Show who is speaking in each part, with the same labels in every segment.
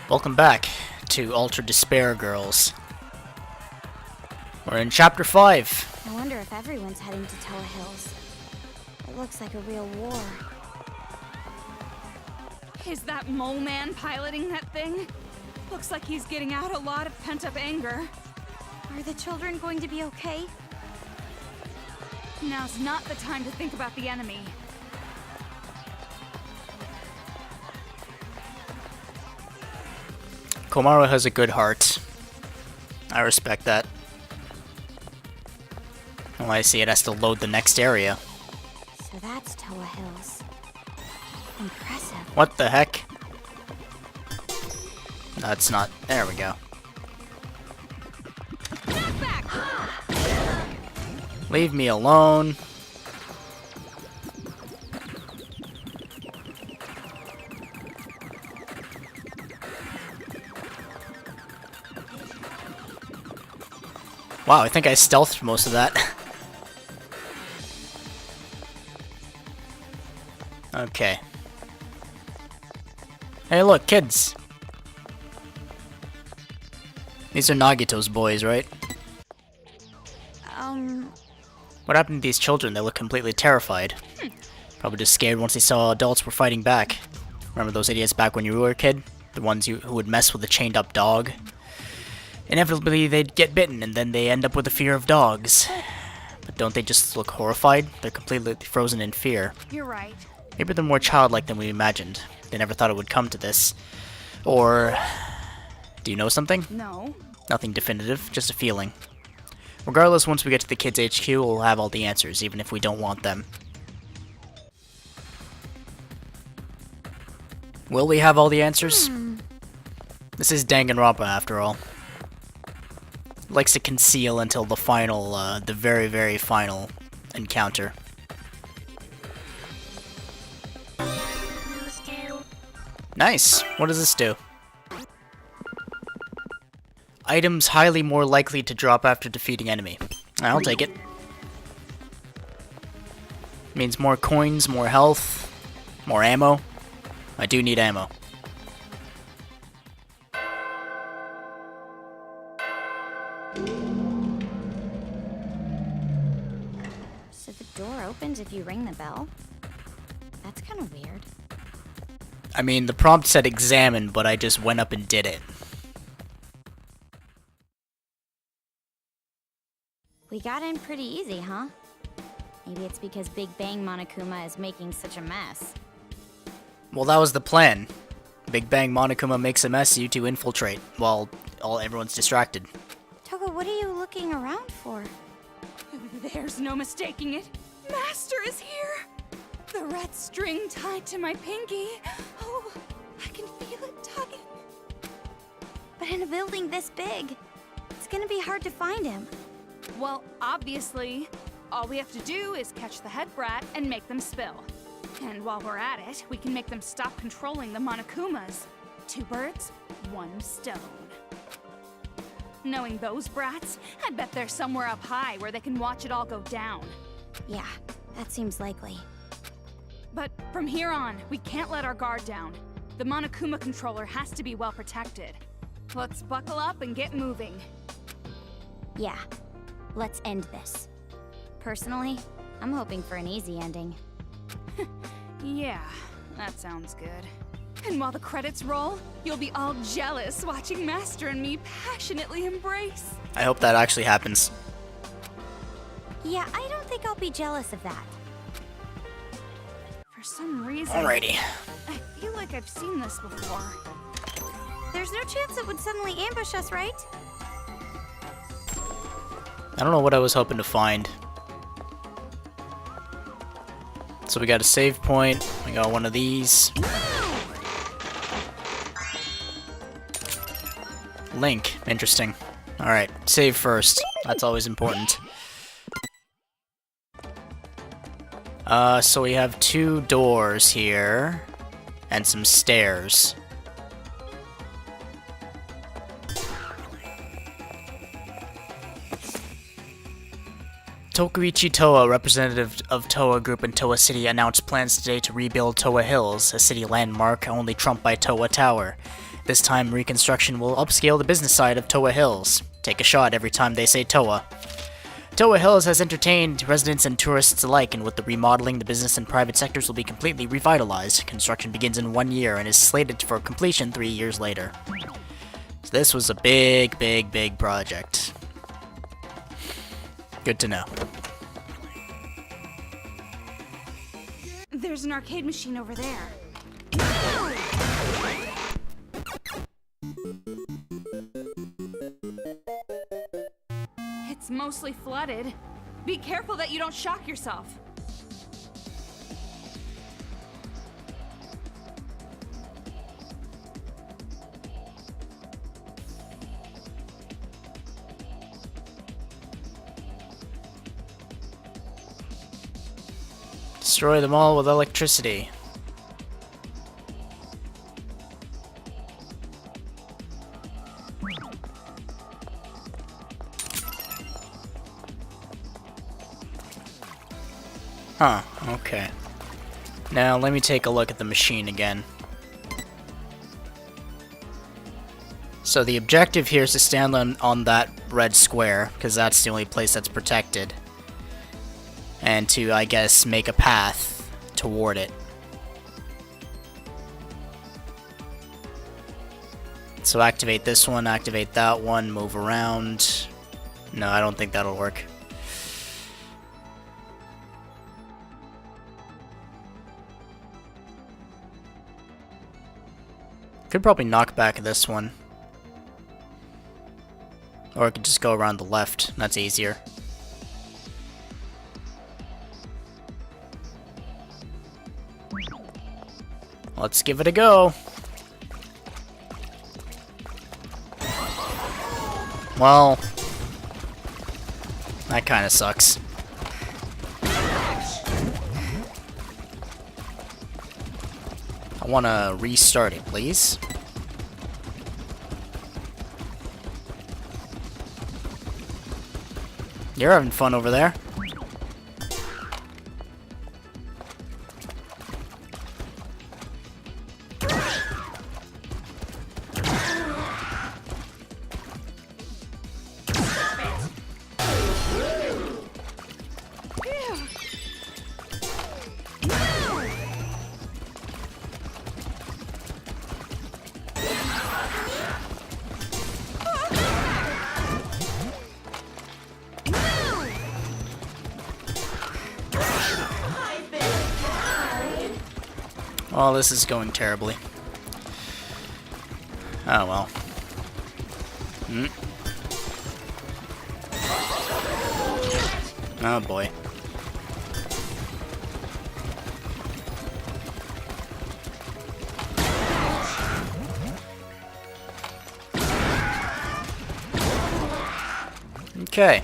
Speaker 1: Welcome back to Ultra Despair Girls. We're in Chapter 5.
Speaker 2: I wonder if everyone's heading to Toa Hills. It looks like a real war.
Speaker 3: Is that mole man piloting that thing? Looks like he's getting out a lot of pent-up anger.
Speaker 2: Are the children going to be okay?
Speaker 3: Now's not the time to think about the enemy.
Speaker 1: Komaru has a good heart. I respect that. Well, I see it has to load the next area.
Speaker 2: So that's Toa Hills. Impressive.
Speaker 1: What the heck? That's not... There we go. Leave me alone. Wow, I think I stealthed most of that. Okay. Hey look, kids! These are Nagito's boys, right? What happened to these children? They look completely terrified. Probably just scared once they saw adults were fighting back. Remember those idiots back when you were a kid? The ones who would mess with a chained up dog? Inevitably, they'd get bitten, and then they end up with a fear of dogs. But don't they just look horrified? They're completely frozen in fear.
Speaker 3: You're right.
Speaker 1: Maybe they're more childlike than we imagined. They never thought it would come to this. Or... do you know something?
Speaker 3: No.
Speaker 1: Nothing definitive, just a feeling. Regardless, once we get to the kids' HQ, we'll have all the answers, even if we don't want them. Will we have all the answers? This is Danganronpa, after all. Likes to conceal until the final, the very, very final encounter. Nice! What does this do? Items highly more likely to drop after defeating enemy. I'll take it. Means more coins, more health, more ammo. I do need ammo.
Speaker 2: So the door opens if you ring the bell? That's kind of weird.
Speaker 1: I mean, the prompt said examine, but I just went up and did it.
Speaker 2: We got in pretty easy, huh? Maybe it's because Big Bang Monokuma is making such a mess.
Speaker 1: Well, that was the plan. Big Bang Monokuma makes a mess, you two infiltrate, while everyone's distracted.
Speaker 2: Toga, what are you looking around for?
Speaker 3: There's no mistaking it. Master is here! The red string tied to my pinky. Oh, I can feel it tugging.
Speaker 2: But in a building this big, it's gonna be hard to find him.
Speaker 3: Well, obviously, all we have to do is catch the head brat and make them spill. And while we're at it, we can make them stop controlling the Monokumas. 2 birds, 1 stone. Knowing those brats, I bet they're somewhere up high where they can watch it all go down.
Speaker 2: Yeah, that seems likely.
Speaker 3: But from here on, we can't let our guard down. The Monokuma controller has to be well protected. Let's buckle up and get moving.
Speaker 2: Yeah, let's end this. Personally, I'm hoping for an easy ending.
Speaker 3: Yeah, that sounds good. And while the credits roll, you'll be all jealous watching Master and me passionately embrace.
Speaker 1: I hope that actually happens.
Speaker 2: Yeah, I don't think I'll be jealous of that.
Speaker 3: For some reason,
Speaker 1: Alrighty.
Speaker 3: I feel like I've seen this before.
Speaker 2: There's no chance it would suddenly ambush us, right?
Speaker 1: I don't know what I was hoping to find. So we got a save point, we got one of these. Link, interesting. Alright, save first. That's always important. So we have 2 doors here, and some stairs. Tokuichi Toa, representative of Toa Group in Toa City, announced plans today to rebuild Toa Hills, a city landmark only trumped by Toa Tower. This time, reconstruction will upscale the business side of Toa Hills. Take a shot every time they say Toa. Toa Hills has entertained residents and tourists alike, and with the remodeling, the business and private sectors will be completely revitalized. Construction begins in 1 year and is slated for completion 3 years later. So this was a big, big, big project. Good to know.
Speaker 3: There's an arcade machine over there. It's mostly flooded. Be careful that you don't shock yourself.
Speaker 1: Destroy them all with electricity. Huh, okay. Now let me take a look at the machine again. So the objective here is to stand on that red square, because that's the only place that's protected. And to, I guess, make a path toward it. So activate this one, activate that one, move around. No, I don't think that'll work. Could probably knock back this one. Or I could just go around the left, that's easier. Let's give it a go. Well, that kind of sucks. I want to restart it, please. You're having fun over there. Oh, this is going terribly. Oh well. Oh boy. Okay.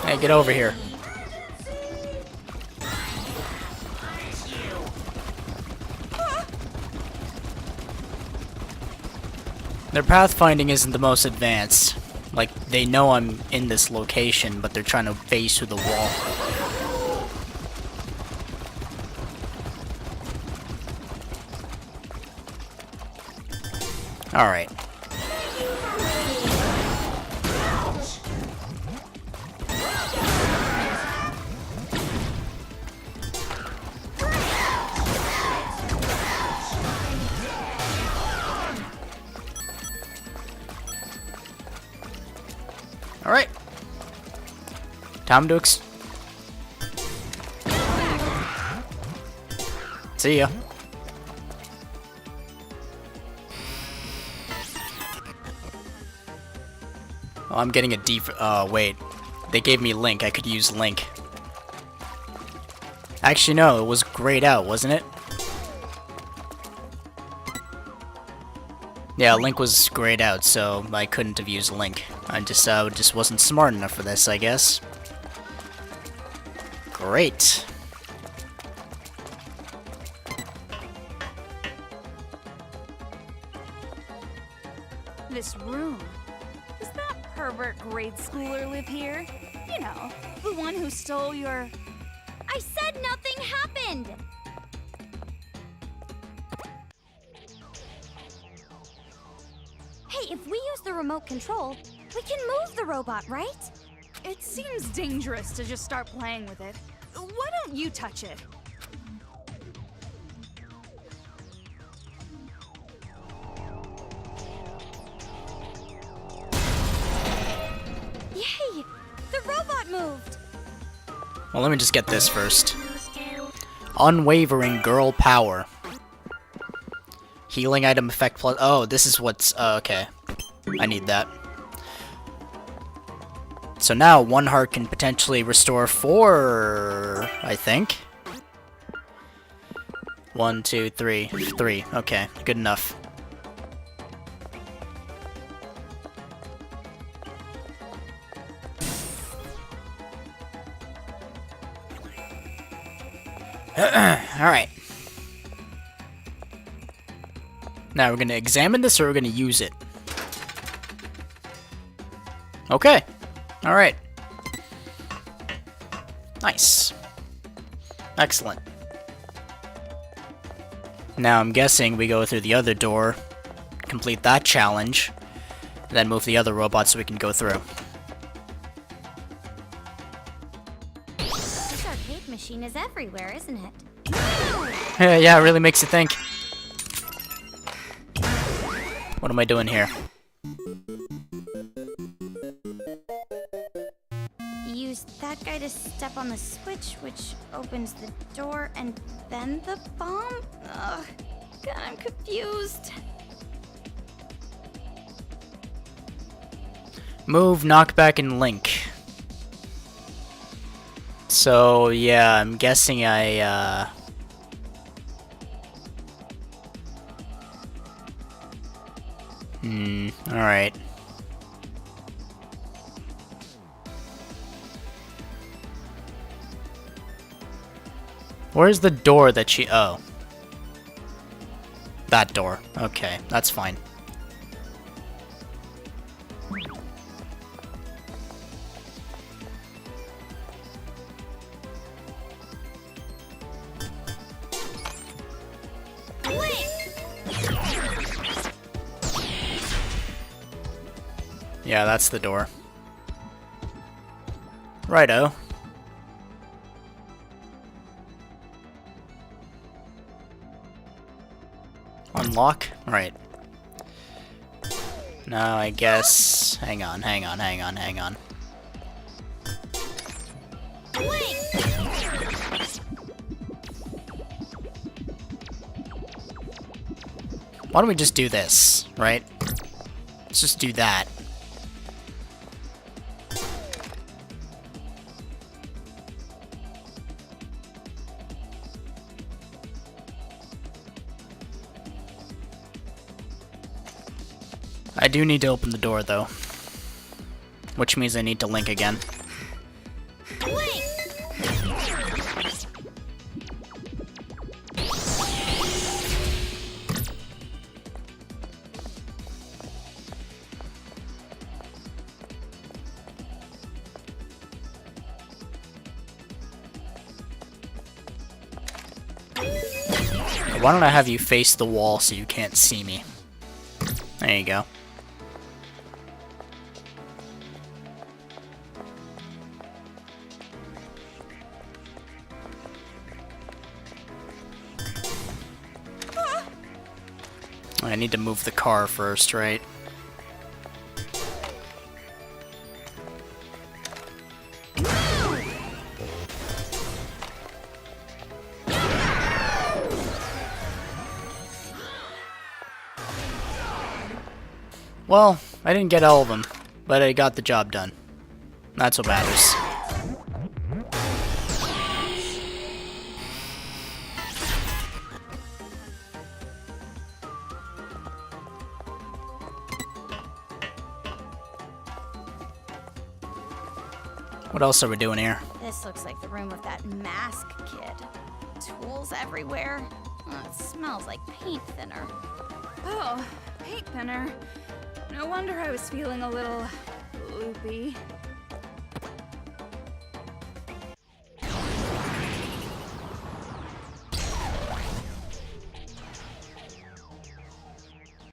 Speaker 1: Hey, get over here. Their pathfinding isn't the most advanced. Like, they know I'm in this location, but they're trying to phase through the wall. Alright. Alright. Time to see ya. Oh, I'm getting a wait. They gave me Link. I could use Link. Actually, no. It was grayed out, wasn't it? Yeah, Link was grayed out, so I couldn't have used Link. I just wasn't smart enough for this, I guess. Great.
Speaker 3: This room. Does that pervert grade schooler live here? You know, the one who stole your...
Speaker 2: I said nothing happened! Hey, if we use the remote control, we can move the robot, right?
Speaker 3: It seems dangerous to just start playing with it. Why don't you touch it?
Speaker 2: Yay! The robot moved!
Speaker 1: Well, let me just get this first. Unwavering girl power. Healing item effect plus... Oh, this is what's... okay. I need that. So now, 1 heart can potentially restore 4... I think. 1, 2, 3. 3. Okay, good enough. Alright. Now we're gonna examine this or we're gonna use it. Okay. Alright. Nice. Excellent. Now I'm guessing we go through the other door, complete that challenge, then move the other robot so we can go through.
Speaker 2: This arcade machine is everywhere, isn't it?
Speaker 1: Yeah, it really makes you think. What am I doing here?
Speaker 2: Use that guy to step on the switch, which opens the door, and then the bomb? Ugh, God, I'm confused.
Speaker 1: Move, knockback, and link. So, yeah, I'm guessing I, alright. Where's the door that she... Oh. That door. Okay, that's fine. Yeah, that's the door. Righto. Unlock? Right. Now I guess... Hang on. Why don't we just do this, right? Let's just do that. I do need to open the door, though. Which means I need to link again. Why don't I have you face the wall so you can't see me? There you go. I need to move the car first, right? Well, I didn't get all of them, but I got the job done. That's what matters. What else are we doing here?
Speaker 2: This looks like the room of that mask kid. Tools everywhere. It smells like paint thinner.
Speaker 3: Oh, paint thinner. No wonder I was feeling a little loopy.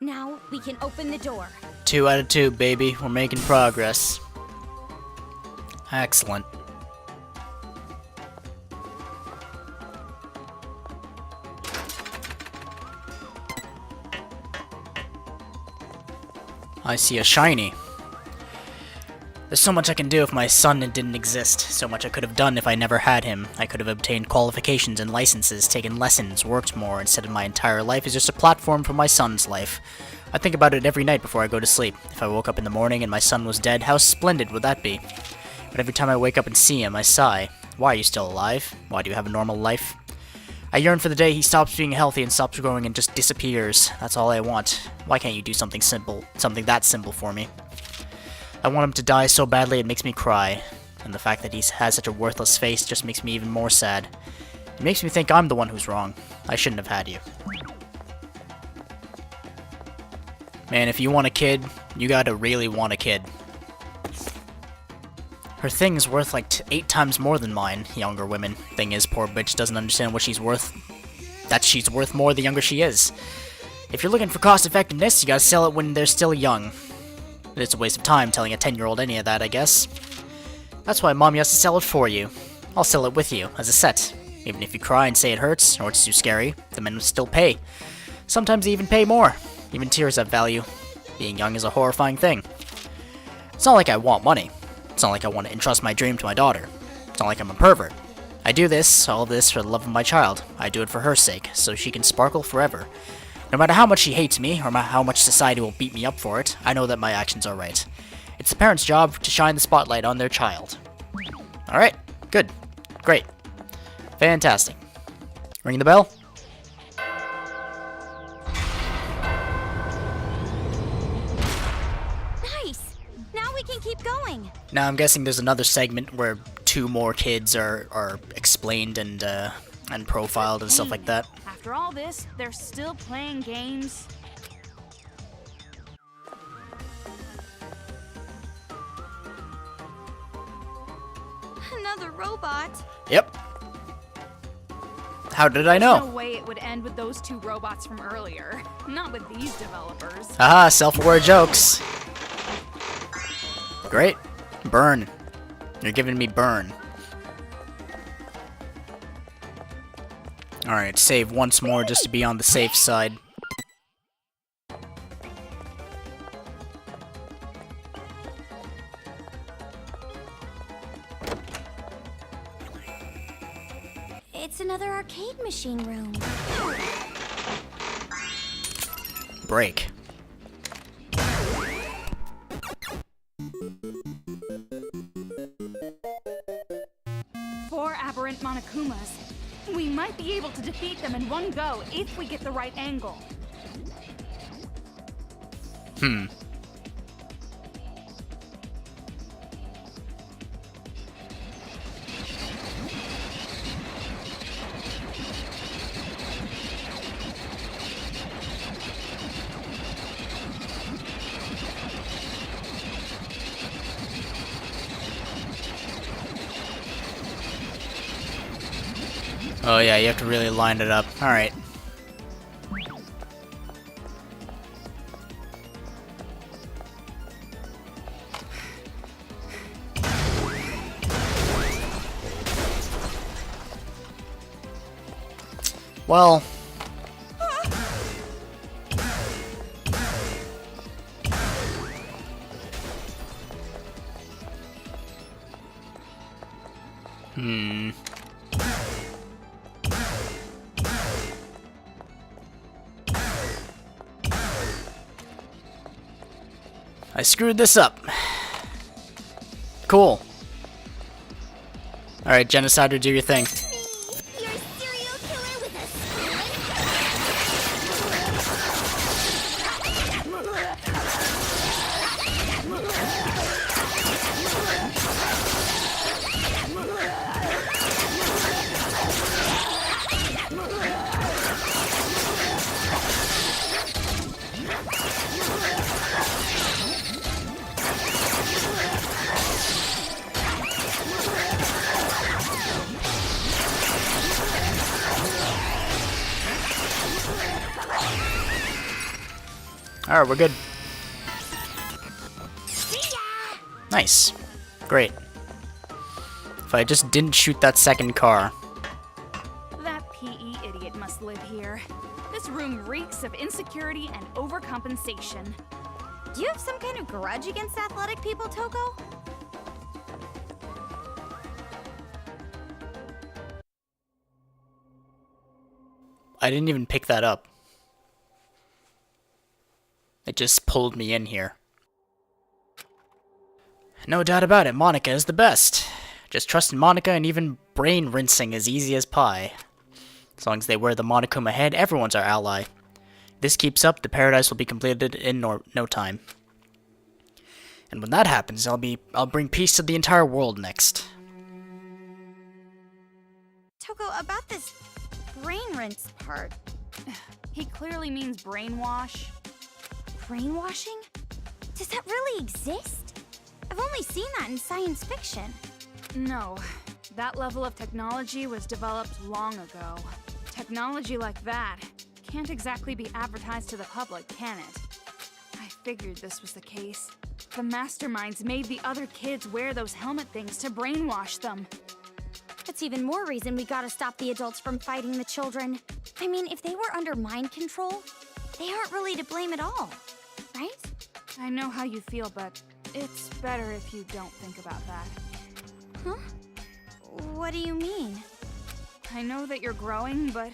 Speaker 2: Now we can open the door.
Speaker 1: 2 out of 2, baby. We're making progress. Excellent. I see a shiny. There's so much I can do if my son didn't exist. So much I could have done if I never had him. I could have obtained qualifications and licenses, taken lessons, worked more, instead of my entire life is just a platform for my son's life. I think about it every night before I go to sleep. If I woke up in the morning and my son was dead, how splendid would that be? But every time I wake up and see him, I sigh. Why are you still alive? Why do you have a normal life? I yearn for the day he stops being healthy and stops growing and just disappears. That's all I want. Why can't you do something simple, something that simple for me? I want him to die so badly it makes me cry. And the fact that he has such a worthless face just makes me even more sad. It makes me think I'm the one who's wrong. I shouldn't have had you. Man, if you want a kid, you gotta really want a kid. Her thing's worth like 8 times more than mine, younger women. Thing is, poor bitch doesn't understand what she's worth. That she's worth more the younger she is. If you're looking for cost effectiveness, you gotta sell it when they're still young. It's a waste of time telling a 10-year-old any of that, I guess. That's why Mommy has to sell it for you. I'll sell it with you, as a set. Even if you cry and say it hurts, or it's too scary, the men will still pay. Sometimes they even pay more. Even tears have value. Being young is a horrifying thing. It's not like I want money. It's not like I want to entrust my dream to my daughter. It's not like I'm a pervert. I do this, all this, for the love of my child. I do it for her sake, so she can sparkle forever. No matter how much she hates me, or how much society will beat me up for it, I know that my actions are right. It's the parent's job to shine the spotlight on their child. Alright, good. Great. Fantastic. Ring the bell?
Speaker 2: Nice! Now we can keep going.
Speaker 1: Now I'm guessing there's another segment where 2 more kids are explained and profiled and stuff like that.
Speaker 3: After all this, they're still playing games.
Speaker 2: Another robot.
Speaker 1: Yep. How did I know?
Speaker 3: No way it would end with those 2 robots from earlier. Not with these developers.
Speaker 1: Haha, self-aware jokes. Great. Burn. You're giving me burn. Alright, save once more just to be on the safe side.
Speaker 2: It's another arcade machine room.
Speaker 1: Break.
Speaker 3: Four aberrant Monokumas. We might be able to defeat them in one go if we get the right angle.
Speaker 1: Oh yeah, you have to really line it up. Alright. Well... I screwed this up. Cool. Alright, Genocider, do your thing.
Speaker 2: You're a serial killer with a
Speaker 1: Alright, we're good. Nice. Great. If I just didn't shoot that second car.
Speaker 3: That PE idiot must live here. This room reeks of insecurity and overcompensation.
Speaker 2: Do you have some kind of grudge against athletic people, Toko?
Speaker 1: I didn't even pick that up. It just pulled me in here. No doubt about it, Monica is the best. Just trust in Monica, and even brain rinsing is easy as pie. As long as they wear the Monokuma head, everyone's our ally. If this keeps up, the paradise will be completed in no time. And when that happens, I'll bring peace to the entire world next.
Speaker 2: Toko, about this brain rinse part.
Speaker 3: He clearly means brainwash.
Speaker 2: Brainwashing? Does that really exist? I've only seen that in science fiction.
Speaker 3: No, that level of technology was developed long ago. Technology like that can't exactly be advertised to the public, can it? I figured this was the case. The masterminds made the other kids wear those helmet things to brainwash them.
Speaker 2: That's even more reason we gotta stop the adults from fighting the children. I mean, if they were under mind control, they aren't really to blame at all, right?
Speaker 3: I know how you feel, but it's better if you don't think about that.
Speaker 2: Huh? What do you mean?
Speaker 3: I know that you're growing, but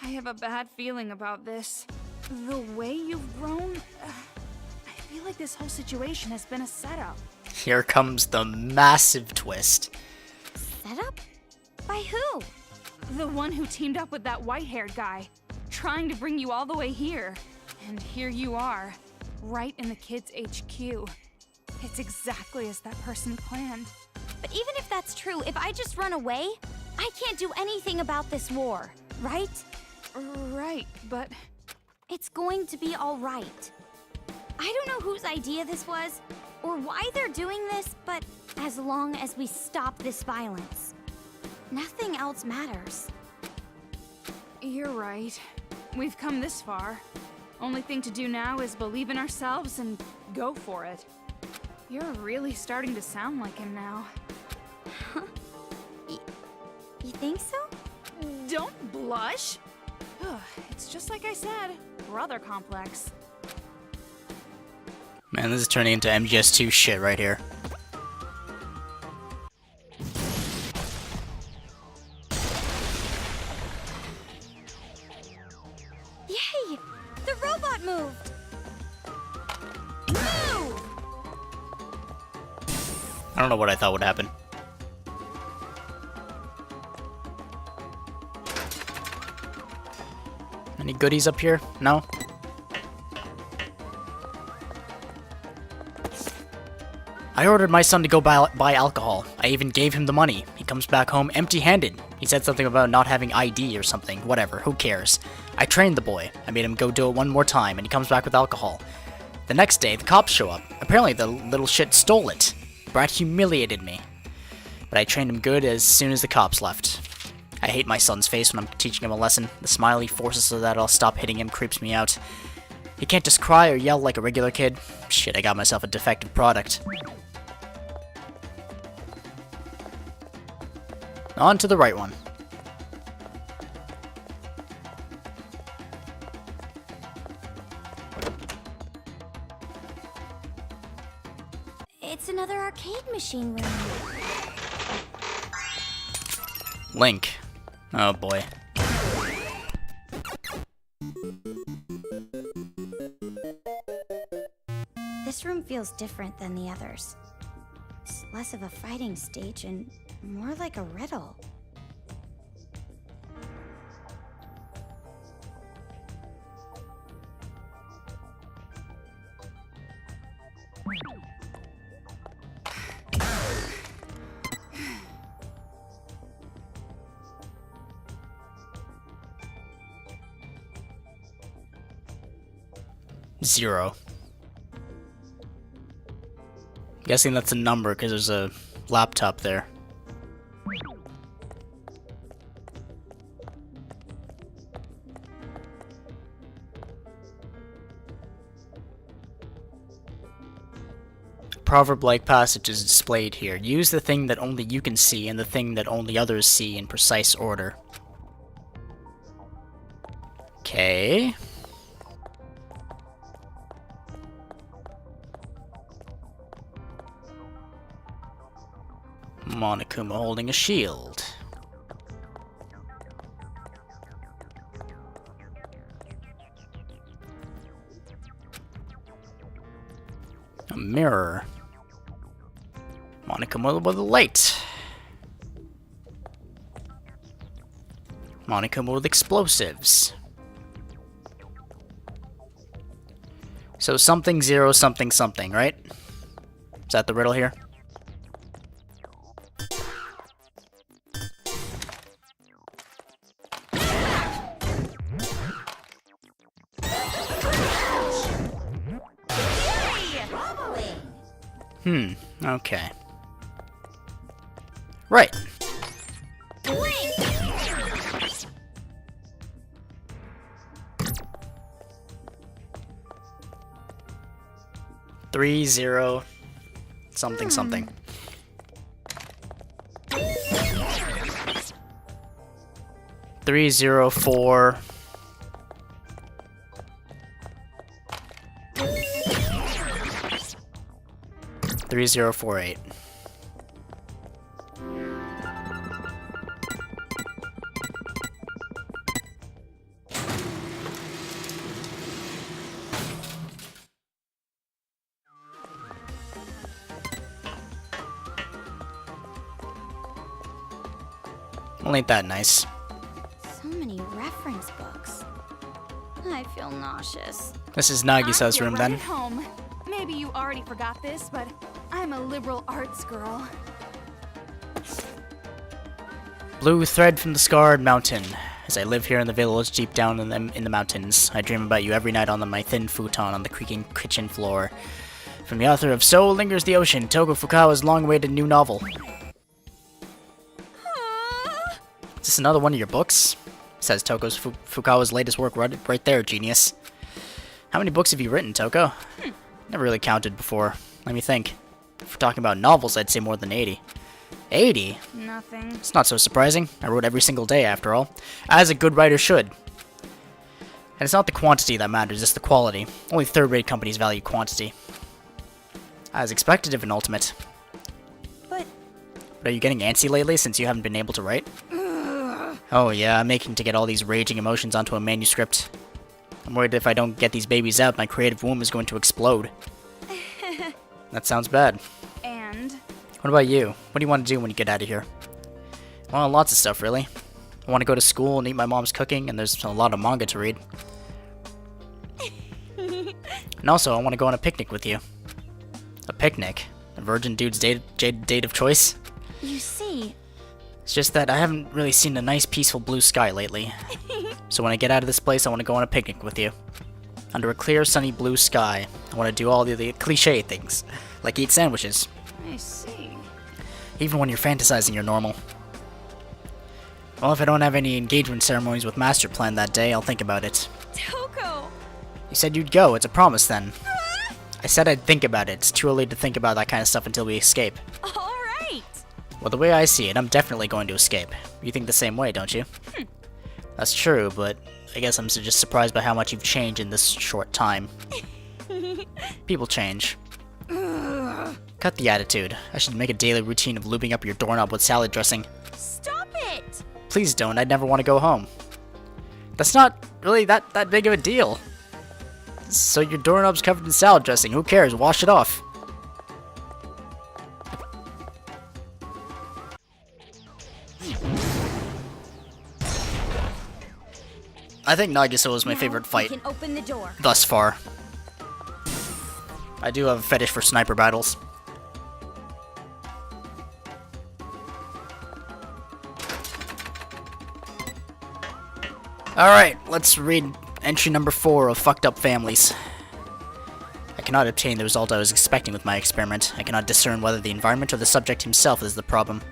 Speaker 3: I have a bad feeling about this. The way you've grown, I feel like this whole situation has been a setup.
Speaker 1: Here comes the massive twist.
Speaker 2: Setup? By who?
Speaker 3: The one who teamed up with that white-haired guy, trying to bring you all the way here. And here you are, right in the kids' HQ. It's exactly as that person planned.
Speaker 2: But even if that's true, if I just run away, I can't do anything about this war, right?
Speaker 3: Right, but
Speaker 2: It's going to be all right. I don't know whose idea this was, or why they're doing this, but as long as we stop this violence, nothing else matters.
Speaker 3: you're right. We've come this far. Only thing to do now is believe in ourselves and go for it. You're really starting to sound like him now.
Speaker 2: You think so?
Speaker 3: Don't blush! It's just like I said, brother complex.
Speaker 1: Man, this is turning into MGS2 shit right here.
Speaker 2: Yay! The robot moved! Move!
Speaker 1: I don't know what I thought would happen. Any goodies up here? No? I ordered my son to go buy alcohol. I even gave him the money. He comes back home empty-handed. He said something about not having ID or something. Whatever, who cares? I trained the boy. I made him go do it one more time, and he comes back with alcohol. The next day, the cops show up. Apparently, the little shit stole it. Brat humiliated me. But I trained him good as soon as the cops left. I hate my son's face when I'm teaching him a lesson. The smile he forces so that I'll stop hitting him creeps me out. He can't just cry or yell like a regular kid. Shit, I got myself a defective product. On to the right one.
Speaker 2: It's another arcade machine room.
Speaker 1: Link. Oh boy.
Speaker 2: This room feels different than the others. It's less of a fighting stage and more like a riddle.
Speaker 1: Zero. Guessing that's a number because there's a laptop there. proverb-like passage is displayed here. Use the thing that only you can see and the thing that only others see in precise order. Okay. Monokuma holding a shield. A mirror. Monokuma with a light. Monokuma with explosives. So something zero something something, right? Is that the riddle here? Okay. Right. Three, zero, something, something. Three, zero, four. 3048. Well, ain't that nice?
Speaker 2: So many reference books. I feel nauseous.
Speaker 1: This is Nagisa's
Speaker 3: I
Speaker 1: room
Speaker 3: get right
Speaker 1: then.
Speaker 3: at home. Maybe you already forgot this, but I'm a liberal arts girl.
Speaker 1: Blue thread from the scarred mountain. As I live here in the village deep down in the mountains, I dream about you every night on my thin futon on the creaking kitchen floor. From the author of So Lingers the Ocean, Togo Fukawa's long-awaited new novel. Is this another one of your books? Says Togo's Fukawa's latest work right there, genius. How many books have you written, Toko? Never really counted before. Let me think. If we're talking about novels, I'd say more than 80. 80?
Speaker 3: Nothing.
Speaker 1: It's not so surprising. I wrote every single day, after all. As a good writer should. And it's not the quantity that matters, it's the quality. Only third-rate companies value quantity. As expected of an ultimate.
Speaker 2: But
Speaker 1: Are you getting antsy lately since you haven't been able to write? Oh yeah, I'm making to get all these raging emotions onto a manuscript. I'm worried if I don't get these babies out, my creative womb is going to explode. That sounds bad.
Speaker 3: And
Speaker 1: What about you? What do you want to do when you get out of here? Well, lots of stuff, really. I want to go to school and eat my mom's cooking, and there's a lot of manga to read. And also, I want to go on a picnic with you. A picnic? A virgin dude's date of choice?
Speaker 2: you see,
Speaker 1: It's just that I haven't really seen a nice, peaceful blue sky lately. So when I get out of this place, I want to go on a picnic with you. Under a clear, sunny blue sky. I want to do all the cliche things, like eat sandwiches.
Speaker 3: I see.
Speaker 1: Even when you're fantasizing, you're normal. Well, if I don't have any engagement ceremonies with Master planned that day, I'll think about it.
Speaker 2: Toko.
Speaker 1: You said you'd go. It's a promise, then. I said I'd think about it. It's too early to think about that kind of stuff until we escape.
Speaker 2: All right.
Speaker 1: Well, the way I see it, I'm definitely going to escape. You think the same way, don't you? That's true, but I guess I'm just surprised by how much you've changed in this short time. People change. Cut the attitude. I should make a daily routine of lubing up your doorknob with salad dressing.
Speaker 2: Stop it.
Speaker 1: Please don't. I'd never want to go home. That's not really that big of a deal. So your doorknob's covered in salad dressing. Who cares? Wash it off. I think Nagisa was my
Speaker 2: Now
Speaker 1: favorite
Speaker 2: we
Speaker 1: fight
Speaker 2: can open the door.
Speaker 1: thus far. I do have a fetish for sniper battles. Alright, let's read entry number 4 of Fucked Up Families. I cannot obtain the result I was expecting with my experiment. I cannot discern whether the environment or the subject himself is the problem.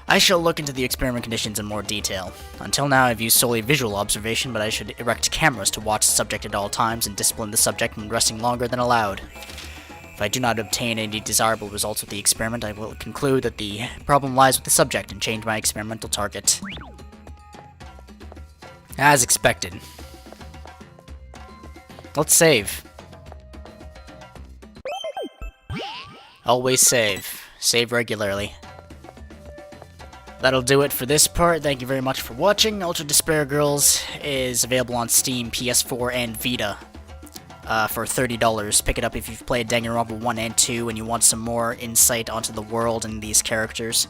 Speaker 1: I shall look into the experiment conditions in more detail. Until now, I've used solely visual observation, but I should erect cameras to watch the subject at all times and discipline the subject when resting longer than allowed. If I do not obtain any desirable results with the experiment, I will conclude that the problem lies with the subject and change my experimental target. As expected. Let's save. Always save. Save regularly. That'll do it for this part. Thank you very much for watching. Ultra Despair Girls is available on Steam, PS4, and Vita for $30. Pick it up if you've played Danganronpa 1 and 2 and you want some more insight onto the world and these characters.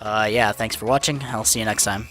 Speaker 1: Yeah, thanks for watching. I'll see you next time.